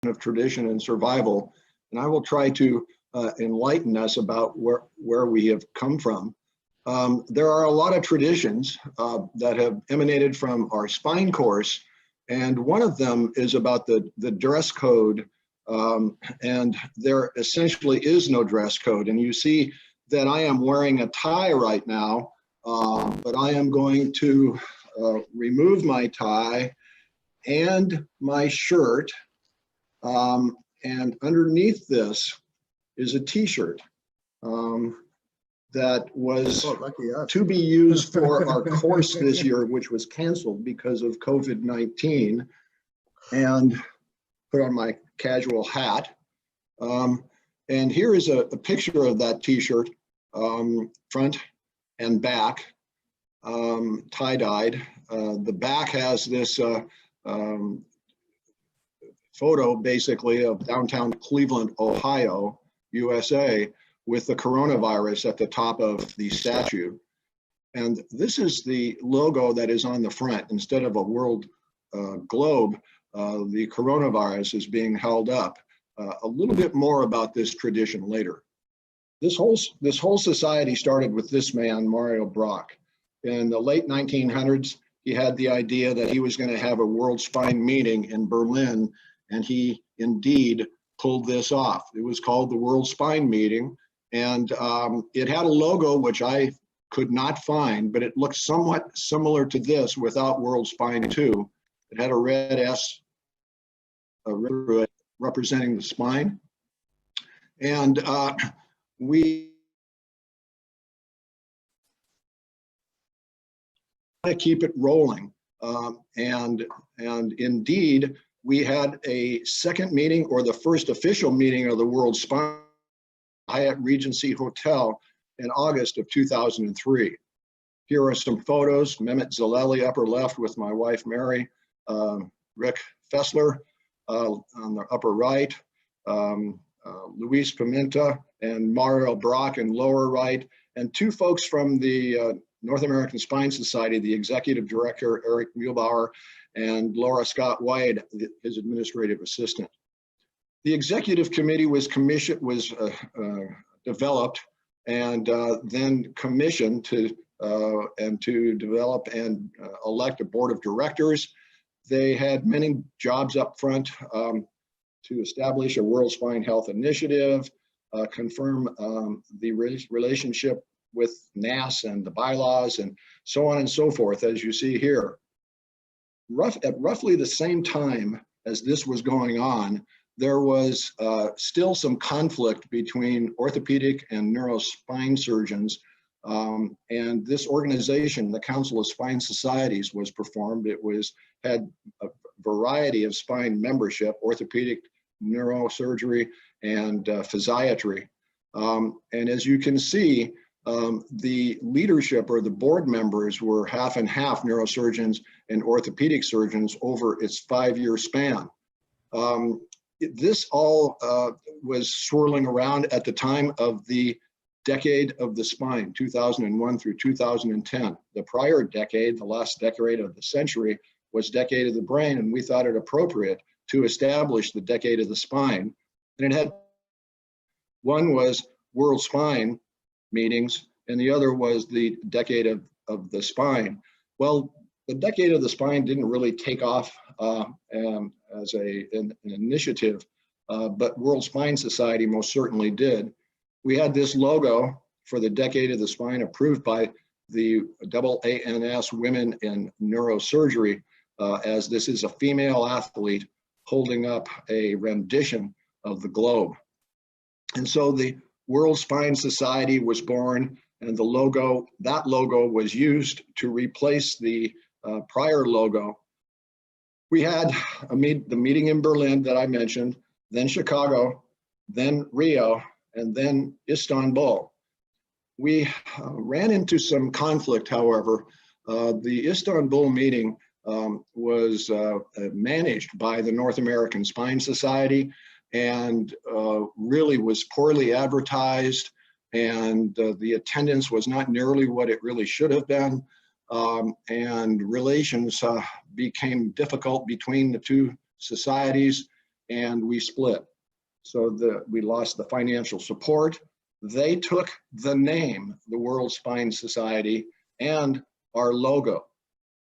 of tradition and survival, and I will try to enlighten us about where we have come from. There are a lot of traditions that have emanated from our spine course, and one of them is about the dress code, and there essentially is no dress code. And you see that I am wearing a tie right now, but I am going to remove my tie and my shirt, and underneath this is a t-shirt that was to be used for our course this year, which was canceled because of COVID-19, and put on my casual hat. And here is a picture of that t-shirt, front and back, tie-dyed. The back has this photo basically of downtown Cleveland, Ohio, USA, with the coronavirus at the top of the statue. And this is the logo that is on the front. Instead of a world globe, the coronavirus is being held up. A little bit more about this tradition later. This whole society started with this man, Mario Brock. In the late 1900s, he had the idea that he was going to have a World Spine meeting in Berlin, and he indeed pulled this off. It was called the World Spine Meeting, and it had a logo which I could not find, but it looked somewhat similar to this without World Spine 2. It had a red S representing the spine, and we want to keep it rolling, and indeed we had a second meeting, or the first official meeting of the World Spine Hyatt Regency Hotel in August of 2003. Here are some photos: Mehmet Zaleli, upper left, with my wife Mary, Rick Fessler on the upper right, Luis Pimenta and Mario Brock in lower right, and two folks from the North American Spine Society, the executive director, Eric Muehlbauer, and Laura Scott White, his administrative assistant. The executive committee was developed and then commissioned to develop and elect a board of directors. They had many jobs up front to establish a World Spine Health Initiative, confirm the relationship with NAS and the bylaws, and so on and so forth, as you see here. At roughly the same time as this was going on, there was still some conflict between orthopedic and neurospine surgeons, and this organization, the Council of Spine Societies, was formed. It had a variety of spine membership: orthopedic, neurosurgery, and physiatry. And as you can see, the leadership, or the board members, were half and half neurosurgeons and orthopedic surgeons over its 5-year span. This all was swirling around at the time of the decade of the spine, 2001 through 2010. The prior decade, the last decade of the century, was decade of the brain, and we thought it appropriate to establish the decade of the spine. And it had, one was World Spine meetings, and the other was the decade of the spine. Well, the decade of the spine didn't really take off as an initiative, but World Spine Society most certainly did. We had this logo for the decade of the spine approved by the AANS Women in Neurosurgery, as this is a female athlete holding up a rendition of the globe. And so the World Spine Society was born, and that logo was used to replace the prior logo. We had the meeting in Berlin that I mentioned, then Chicago, then Rio, and then Istanbul. We ran into some conflict, however. The Istanbul meeting was managed by the North American Spine Society, and really was poorly advertised, and the attendance was not nearly what it really should have been, and relations became difficult between the two societies, and we split. So we lost the financial support. They took the name, the World Spine Society, and our logo.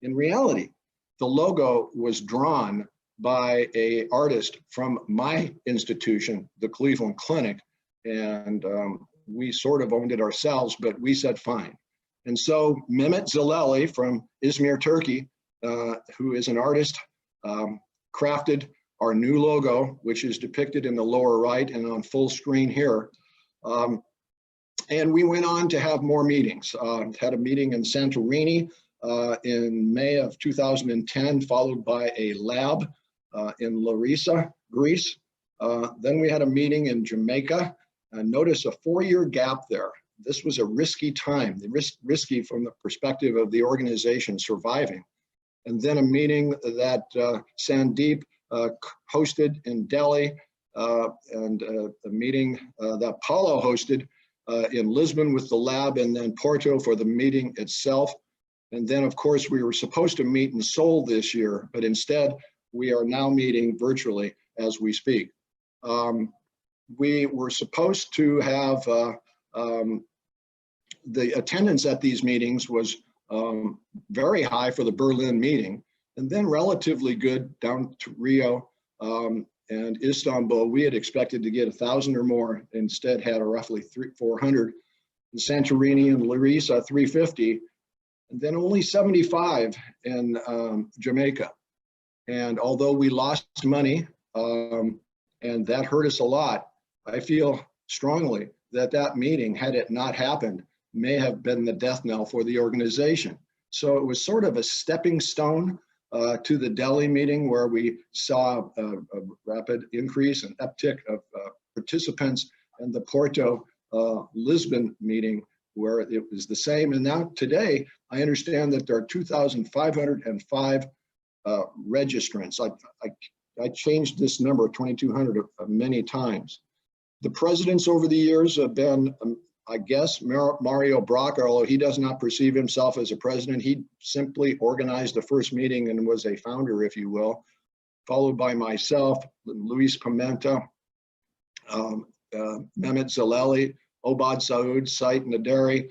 In reality, the logo was drawn by an artist from my institution, the Cleveland Clinic, and we sort of owned it ourselves, but we said fine. And so Mehmet Zaleli from Izmir, Turkey, who is an artist, crafted our new logo, which is depicted in the lower right and on full screen here. And we went on to have more meetings. Had a meeting in Santorini in May of 2010, followed by a lab in Larissa, Greece. Then we had a meeting in Jamaica. Notice a 4-year gap there. This was a risky time, risky from the perspective of the organization surviving. And then a meeting that Sandeep hosted in Delhi, and a meeting that Paulo hosted in Lisbon with the lab, and then Porto for the meeting itself. And then, of course, we were supposed to meet in Seoul this year, but instead, we are now meeting virtually as we speak. We were supposed to have the attendance at these meetings was very high for the Berlin meeting, and then relatively good down to Rio and Istanbul. We had expected to get 1,000 or more, instead had a roughly 400. In Santorini and Larissa, 350, and then only 75 in Jamaica. And although we lost money, and that hurt us a lot, I feel strongly that that meeting, had it not happened, may have been the death knell for the organization. So it was sort of a stepping stone to the Delhi meeting, where we saw a rapid increase and uptick of participants, and the Porto Lisbon meeting, where it was the same. And now today, I understand that there are 2,505 registrants. I changed this number, 2,200, many times. The presidents over the years have been, I guess, Mario Brock, although he does not perceive himself as a president. He simply organized the first meeting and was a founder, if you will, followed by myself, Luis Pimenta, Mehmet Zaleli, Obad Saud, Sait Naderi,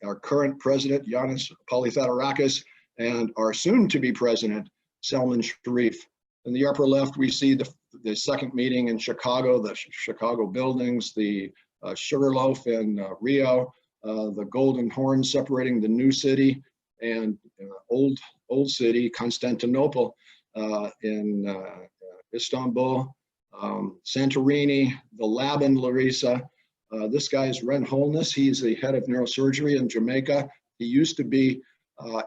our current president, Yanis Polytheterakis, and our soon-to-be president, Selman Sharif. In the upper left, we see the second meeting in Chicago, the Chicago buildings, the Sugarloaf in Rio, the Golden Horn separating the new city and old city, Constantinople in Istanbul, Santorini, the lab in Larissa. This guy is Ren Holness. He's the head of neurosurgery in Jamaica. He used to be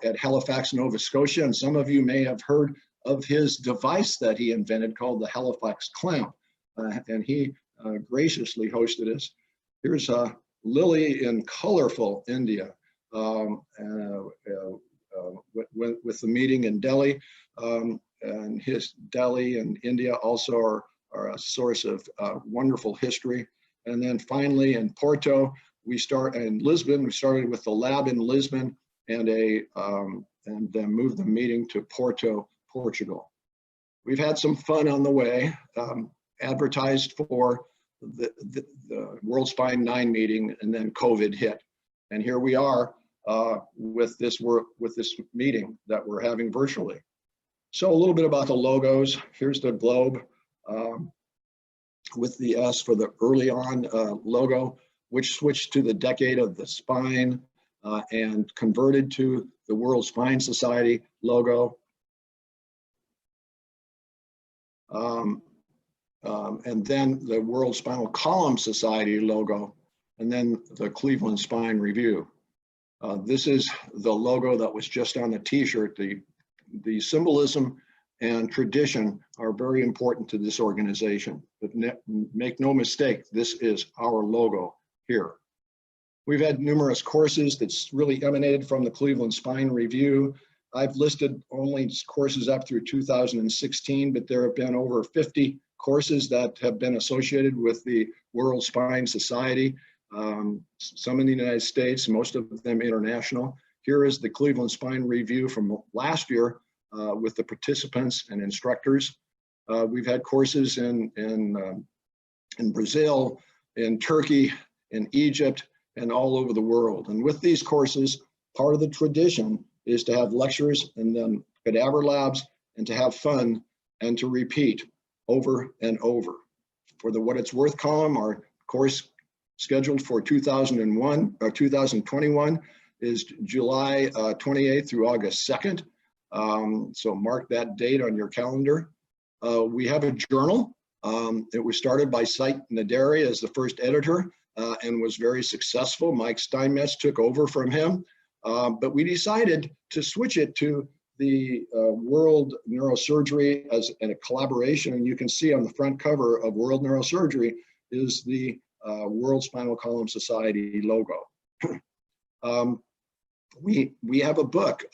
at Halifax, Nova Scotia, and some of you may have heard of his device that he invented called the Halifax clamp, and he graciously hosted us. Here's Lily in colorful India with the meeting in Delhi, and his Delhi and India also are a source of wonderful history. And then finally in Porto, in Lisbon, we started with the lab in Lisbon, and then moved the meeting to Porto, Portugal. We've had some fun on the way, advertised for the World Spine 9 meeting, and then COVID hit. And here we are with this meeting that we're having virtually. So a little bit about the logos. Here's the globe with the S for the early on logo, which switched to the decade of the spine and converted to the World Spine Society logo. And then the World Spinal Column Society logo, and then the Cleveland Spine Review. This is the logo that was just on the t-shirt. The symbolism and tradition are very important to this organization, but make no mistake, this is our logo here. We've had numerous courses that's really emanated from the Cleveland Spine Review. I've listed only courses up through 2016, but there have been over 50 courses that have been associated with the World Spine Society, some in the United States, most of them international. Here is the Cleveland Spine Review from last year with the participants and instructors. We've had courses in Brazil, in Turkey, in Egypt, and all over the world. And with these courses, part of the tradition is to have lectures and then cadaver labs and to have fun and to repeat over and over. For the What It's Worth column, our course scheduled for 2021 is July 28th through August 2nd. So mark that date on your calendar. We have a journal. It was started by Site Naderi as the first editor and was very successful. Mike Steinmetz took over from him, but we decided to switch it to the World Neurosurgery as in a collaboration. And you can see on the front cover of World Neurosurgery is the World Spinal Column Society logo. We have a book.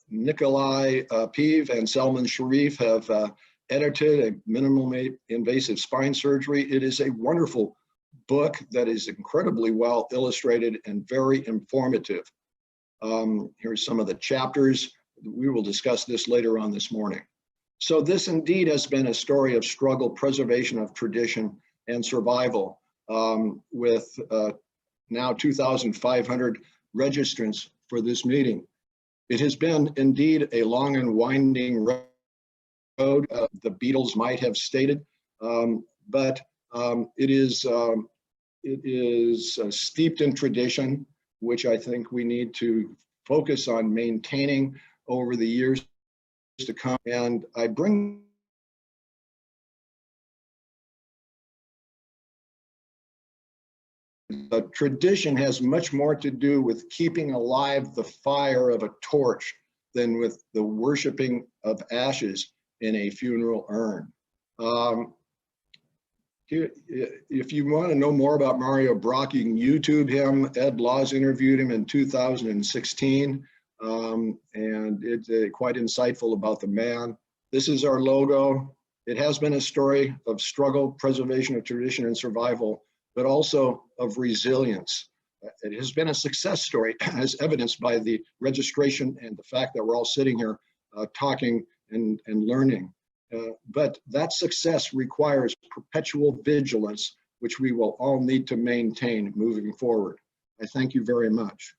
Nikolai Piv and Salman Sharif have edited a minimally invasive spine surgery. It is a wonderful book that is incredibly well illustrated and very informative. Here's some of the chapters. We will discuss this later on this morning. So this indeed has been a story of struggle, preservation of tradition, and survival with now 2,500 registrants for this meeting. It has been indeed a long and winding road, the Beatles might have stated, but it is steeped in tradition, which I think we need to focus on maintaining over the years to come. And I bring the tradition has much more to do with keeping alive the fire of a torch than with the worshiping of ashes in a funeral urn. If you want to know more about Mario Brock, you can YouTube him. Ed Laws interviewed him in 2016, and it's quite insightful about the man. This is our logo. It has been a story of struggle, preservation of tradition, and survival, but also of resilience. It has been a success story, as evidenced by the registration and the fact that we're all sitting here talking and learning. But that success requires perpetual vigilance, which we will all need to maintain moving forward. I thank you very much.